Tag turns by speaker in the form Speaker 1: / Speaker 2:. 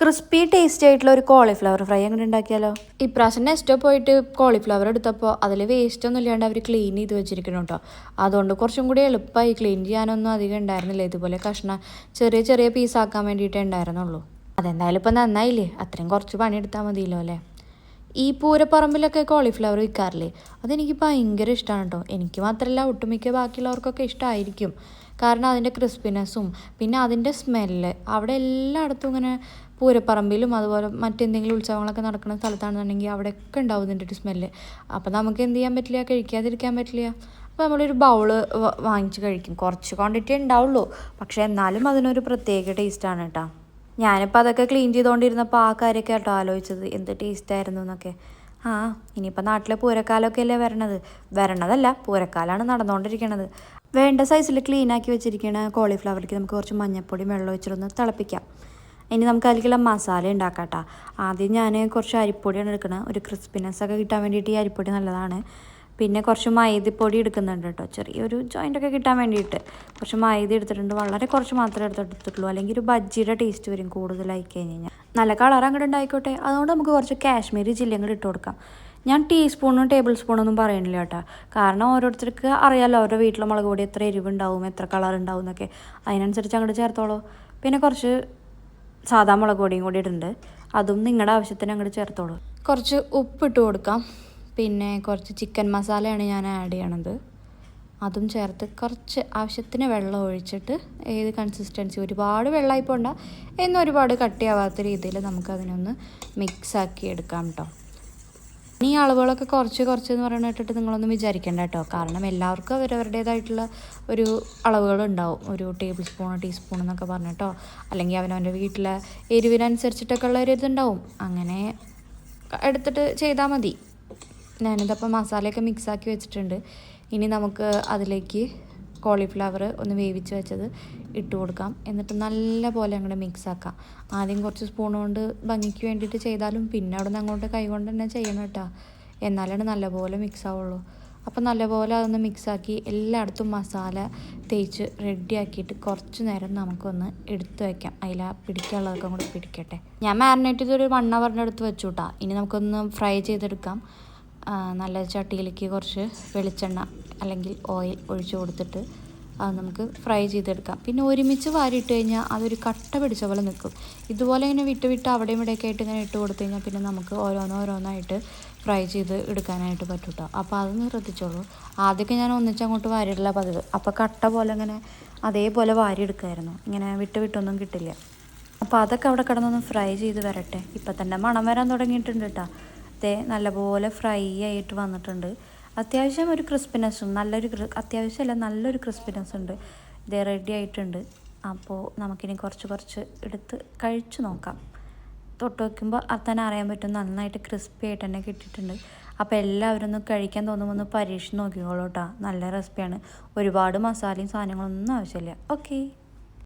Speaker 1: Crispy tasty ആയിട്ടുള്ള ഒരു cauliflower fry അങ്ങനെ ഉണ്ടാക്കിയാലോ? ഇപ്രാവശ്യം നെക്സ്റ്റ് പോയിട്ട് കോളിഫ്ലവർ എടുത്തപ്പോൾ അതിൽ വേസ്റ്റ് ഒന്നും ഇല്ലാണ്ട് അവർ ക്ലീൻ ചെയ്ത് വെച്ചിരിക്കണം കേട്ടോ. അതുകൊണ്ട് കുറച്ചും കൂടി എളുപ്പമായി. ക്ലീൻ ചെയ്യാനൊന്നും അധികം ഉണ്ടായിരുന്നില്ല. ഇതുപോലെ കഷ്ണം ചെറിയ ചെറിയ പീസാക്കാൻ വേണ്ടിയിട്ടേ ഉണ്ടായിരുന്നുള്ളൂ. അതെന്തായാലും ഇപ്പം നന്നായില്ലേ, അത്രയും കുറച്ച് പണിയെടുത്താൽ മതിയല്ലോ അല്ലേ. ഈ പൂരപ്പറമ്പിലൊക്കെ കോളിഫ്ലവർ വിൽക്കാറില്ലേ, അതെനിക്ക് ഭയങ്കര ഇഷ്ടമാണ് കേട്ടോ. എനിക്ക് മാത്രമല്ല ഒട്ടുമിക്ക ബാക്കിയുള്ളവർക്കൊക്കെ ഇഷ്ടമായിരിക്കും. കാരണം അതിൻ്റെ ക്രിസ്പിനെസ്സും പിന്നെ അതിൻ്റെ സ്മെല്ല് അവിടെ എല്ലായിടത്തും ഇങ്ങനെ പൂരപ്പറമ്പിലും അതുപോലെ മറ്റെന്തെങ്കിലും ഉത്സവങ്ങളൊക്കെ നടക്കുന്ന സ്ഥലത്താണെന്നുണ്ടെങ്കിൽ അവിടെയൊക്കെ ഉണ്ടാവും ഇതിൻ്റെ ഒരു സ്മെല്ല്. അപ്പോൾ നമുക്ക് എന്ത് ചെയ്യാൻ പറ്റില്ല, കഴിക്കാതിരിക്കാൻ പറ്റില്ല. അപ്പോൾ നമ്മളൊരു ബൗള് വാങ്ങിച്ച് കഴിക്കും. കുറച്ച് ക്വാണ്ടിറ്റി ഉണ്ടാവുള്ളൂ, പക്ഷേ എന്നാലും അതിനൊരു പ്രത്യേക ടേസ്റ്റാണ് കേട്ടോ. ഞാനിപ്പോൾ അതൊക്കെ ക്ലീൻ ചെയ്തുകൊണ്ടിരുന്നപ്പോൾ ആ കാര്യമൊക്കെ കേട്ടോ ആലോചിച്ചത്, എന്ത് ടേസ്റ്റായിരുന്നു എന്നൊക്കെ. ഇനിയിപ്പോൾ നാട്ടിലെ പൂരക്കാലമൊക്കെ അല്ലേ വരണതല്ല, പൂരക്കാലമാണ് നടന്നുകൊണ്ടിരിക്കണത്. വേണ്ട സൈസിൽ ക്ലീനാക്കി വെച്ചിരിക്കുന്ന കോളിഫ്ലവറിലേക്ക് നമുക്ക് കുറച്ച് മഞ്ഞൾപ്പൊടി വെള്ളം ഒഴിച്ചിട്ടൊന്ന് തിളപ്പിക്കാം. ഇനി നമുക്ക് അതിലേക്കുള്ള മസാല ഉണ്ടാക്കാം കേട്ടോ. ആദ്യം ഞാൻ കുറച്ച് അരിപ്പൊടിയാണ് എടുക്കുന്നത്. ഒരു ക്രിസ്പിനെസ്സൊക്കെ കിട്ടാൻ വേണ്ടിയിട്ട് ഈ അരിപ്പൊടി നല്ലതാണ്. പിന്നെ കുറച്ച് മൈദപ്പൊടി എടുക്കുന്നുണ്ട് കേട്ടോ, ചെറിയൊരു ജോയിൻ്റൊക്കെ കിട്ടാൻ വേണ്ടിയിട്ട്. കുറച്ച് മൈദ എടുത്തിട്ടുണ്ട്, വളരെ കുറച്ച് മാത്രമേ എടുത്തിട്ടുള്ളൂ. അല്ലെങ്കിൽ ഒരു ബജ്ജിയുടെ ടേസ്റ്റ് വരും കൂടുതലായി കഴിഞ്ഞാൽ. നല്ല കളർ അങ്ങോട്ട് ഉണ്ടായിക്കോട്ടെ. അതുകൊണ്ട് നമുക്ക് കുറച്ച് കാശ്മീരി ചില്ലി അങ്ങോട്ട് ഇട്ട് കൊടുക്കാം. ഞാൻ ടീസ്പൂണും ടേബിൾ സ്പൂണൊന്നും പറയണില്ല കേട്ടോ. കാരണം ഓരോരുത്തർക്ക് അറിയാമല്ലോ അവരുടെ വീട്ടിലെ മുളക് പൊടി എത്ര എരിവുണ്ടാവും, എത്ര കളർ ഉണ്ടാവും എന്നൊക്കെ. അതിനനുസരിച്ച് അങ്ങോട്ട് ചേർത്തോളൂ. പിന്നെ കുറച്ച് സാധാ മുളക് പൊടിയും കൂടി ഇടുന്നുണ്ട്, അതും നിങ്ങളുടെ ആവശ്യത്തിന് അങ്ങോട്ട് ചേർത്തോളൂ. കുറച്ച് ഉപ്പിട്ട് കൊടുക്കാം. പിന്നെ കുറച്ച് ചിക്കൻ മസാലയാണ് ഞാൻ ആഡ് ചെയ്യണത്, അതും ചേർത്ത് കുറച്ച് ആവശ്യത്തിന് വെള്ളം ഒഴിച്ചിട്ട് ഏത് കൺസിസ്റ്റൻസി, ഒരുപാട് വെള്ളമായി പോണ്ട എന്നാൽ ഒരുപാട് കട്ടിയാവാത്ത രീതിയിൽ നമുക്കതിനൊന്ന് മിക്സാക്കി എടുക്കാം കേട്ടോ. ഈ അളവുകളൊക്കെ കുറച്ച് എന്ന് പറയുന്നിട്ടിട്ട് നിങ്ങളൊന്നും വിചാരിക്കേണ്ട കേട്ടോ. കാരണം എല്ലാവർക്കും അവരവരുടേതായിട്ടുള്ള ഒരു അളവുകളുണ്ടാവും. ഒരു ടേബിൾ സ്പൂൺ ടീസ്പൂൺ എന്നൊക്കെ പറഞ്ഞിട്ടോ, അല്ലെങ്കിൽ അവനവൻ്റെ വീട്ടിലെ എരിവിനനുസരിച്ചിട്ടൊക്കെ ഉള്ള ഒരു ഇതുണ്ടാവും. അങ്ങനെ എടുത്തിട്ട് ചെയ്താൽ മതി. ഞാനിതപ്പോൾ മസാലയൊക്കെ മിക്സാക്കി വെച്ചിട്ടുണ്ട്. ഇനി നമുക്ക് അതിലേക്ക് കോളിഫ്ലവർ ഒന്ന് വേവിച്ച് വെച്ചത് ഇട്ട് കൊടുക്കാം. എന്നിട്ട് നല്ല പോലെ അങ്ങോട്ട് മിക്സാക്കാം. ആദ്യം കുറച്ച് സ്പൂൺ കൊണ്ട് ഭംഗിക്ക് വേണ്ടിയിട്ട് ചെയ്താലും പിന്നെ അവിടെ നിന്ന് അങ്ങോട്ട് കൈ കൊണ്ട് തന്നെ ചെയ്യണം കേട്ടോ, എന്നാലാണ് നല്ലപോലെ മിക്സ് ആവുള്ളൂ. അപ്പോൾ നല്ലപോലെ അതൊന്ന് മിക്സാക്കി എല്ലായിടത്തും മസാല തേച്ച് റെഡിയാക്കിയിട്ട് കുറച്ച് നേരം നമുക്കൊന്ന് എടുത്ത് വയ്ക്കാം. അതിൽ പിടിക്കാനുള്ളതൊക്കെ കൂടി പിടിക്കട്ടെ. ഞാൻ മാരിനേറ്റ് ചെയ്തൊരു 1 hour എടുത്ത് വെച്ചു കേട്ടോ. ഇനി നമുക്കൊന്ന് ഫ്രൈ ചെയ്തെടുക്കാം. നല്ല ചട്ടിയിലേക്ക് കുറച്ച് വെളിച്ചെണ്ണ അല്ലെങ്കിൽ ഓയിൽ ഒഴിച്ച് കൊടുത്തിട്ട് അത് നമുക്ക് ഫ്രൈ ചെയ്തെടുക്കാം. പിന്നെ ഒരുമിച്ച് വാരിയിട്ട് കഴിഞ്ഞാൽ അതൊരു കട്ട പിടിച്ച പോലെ നിൽക്കും. ഇതുപോലെ ഇങ്ങനെ വിട്ട് അവിടെയും ഇവിടെയൊക്കെ ആയിട്ട് ഇങ്ങനെ ഇട്ട് കൊടുത്തു കഴിഞ്ഞാൽ പിന്നെ നമുക്ക് ഓരോന്നായിട്ട് ഫ്രൈ ചെയ്ത് എടുക്കാനായിട്ട് പറ്റും കേട്ടോ. അപ്പോൾ അതൊന്ന് ശ്രദ്ധിച്ചോളൂ. ആദ്യമൊക്കെ ഞാൻ ഒന്നിച്ചങ്ങോട്ട് വാരിയിടില്ല പതിവ്. അപ്പോൾ കട്ട പോലെ ഇങ്ങനെ അതേപോലെ വാരിയെടുക്കുമായിരുന്നു. ഇങ്ങനെ വിട്ടൊന്നും കിട്ടില്ല. അപ്പോൾ അതൊക്കെ അവിടെ കിടന്നൊന്ന് ഫ്രൈ ചെയ്ത് വരട്ടെ. ഇപ്പം തന്നെ മണം വരാൻ തുടങ്ങിയിട്ടുണ്ട് കേട്ടോ. നല്ലപോലെ ഫ്രൈ ആയിട്ട് വന്നിട്ടുണ്ട്. അത്യാവശ്യം ഒരു ക്രിസ്പിനെസ്സും നല്ലൊരു ക്രിസ്പിനെസ് ഉണ്ട്. ഇത് റെഡി ആയിട്ടുണ്ട്. അപ്പോൾ നമുക്കിനി കുറച്ച് എടുത്ത് കഴിച്ച് നോക്കാം. തൊട്ട് വയ്ക്കുമ്പോൾ തന്നെ അറിയാൻ പറ്റും നന്നായിട്ട് ക്രിസ്പി ആയിട്ട് തന്നെ കിട്ടിയിട്ടുണ്ട്. അപ്പോൾ എല്ലാവരും ഒന്ന് കഴിക്കാൻ തോന്നുമ്പോൾ ഒന്ന് പരീക്ഷിച്ച് നോക്കിക്കോളൂ കേട്ടോ. നല്ല റെസിപ്പിയാണ്. ഒരുപാട് മസാലയും സാധനങ്ങളൊന്നും ആവശ്യമില്ല. ഓക്കെ.